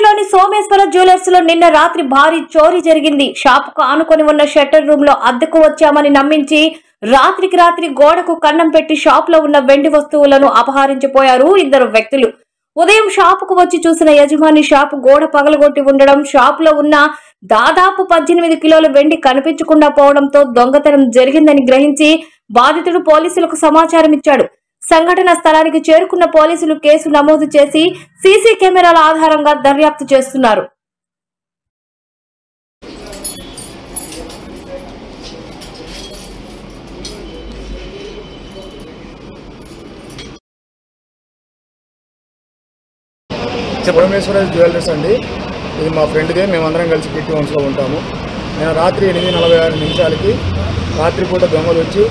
నగరంలోని సోమేశ్వర జ్యువెలర్స్ లో నిన్న రాత్రి భారీ చోరీ జరిగింది. షాప్ కు ఆనుకొని ఉన్న షట్టర్ రూమ్ లో అద్దెకు వచ్చామని నమ్మించి రాత్రికి రాత్రి గోడకు కన్నం పెట్టి షాప్ లో ఉన్న వెండి వస్తువులను అపహరించిపోయారు ఇద్దరు వ్యక్తులు. ఉదయం షాపుకు వచ్చి చూసిన యజమాని షాపు గోడ పగలగొట్టి ఉండడం, షాప్ లో ఉన్న దాదాపు 18 కిలోల వెండి కనిపించకుండా పోవడంతో దొంగతనం జరిగిందని గ్రహించి బాధితుడు పోలీసులకు సమాచారం ఇచ్చాడు. సంఘటన స్థలానికి చేరుకున్న పోలీసులు కేసు నమోదు చేసి సీసీ కెమెరాల ఆధారంగా దర్యాప్తు చేస్తున్నారు. సోమేశ్వర జ్యువెలర్స్ అండి. ఇది మా ఫ్రెండ్దే. మేమందరం కలిసి కిట్టి హోమ్స్లో ఉంటాము. నేను రాత్రి 8:46 రాత్రిపూట దొంగలు వచ్చి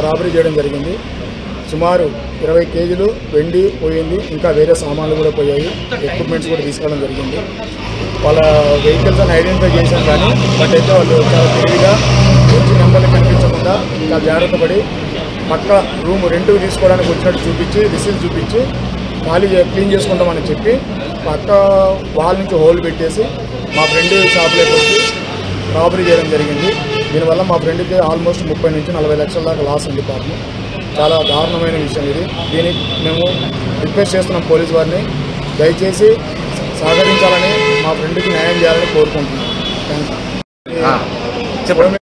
రాబరీ చేయడం జరిగింది. సుమారు 20 కేజీలు వెండి పోయింది. ఇంకా వేరే సామాన్లు కూడా పోయాయి. ఎక్విప్మెంట్స్ కూడా తీసుకోవడం జరిగింది. వాళ్ళ వెహికల్స్ అని ఐడెంటిఫై చేశాం, కానీ బట్ అయితే వాళ్ళు చాలా తెలివిగా వచ్చి నెంబర్లు కనిపించకుండా చాలా జాగ్రత్త పడి పక్క రూమ్ రెంట్కి తీసుకోవడానికి వచ్చినట్టు చూపించి రిసీట్ చూపించి క్లీన్ చేసుకుంటామని చెప్పి పక్క వాల్ నుంచి హోల్ పెట్టేసి మా ఫ్రెండ్ షాప్లోకి వచ్చి రాబరీ చేయడం జరిగింది. దీనివల్ల మా ఫ్రెండ్కి ఆల్మోస్ట్ 30 నుంచి 40 లక్షల దాకా లాస్ ఉంది. పాపం చాలా దారుణమైన విషయం ఇది. దీనికి మేము రిక్వెస్ట్ చేస్తున్నాం పోలీసు వారిని, దయచేసి సహకరించాలని, మా ఫ్రెండ్కి న్యాయం చేయాలని కోరుకుంటున్నాం. Thank you.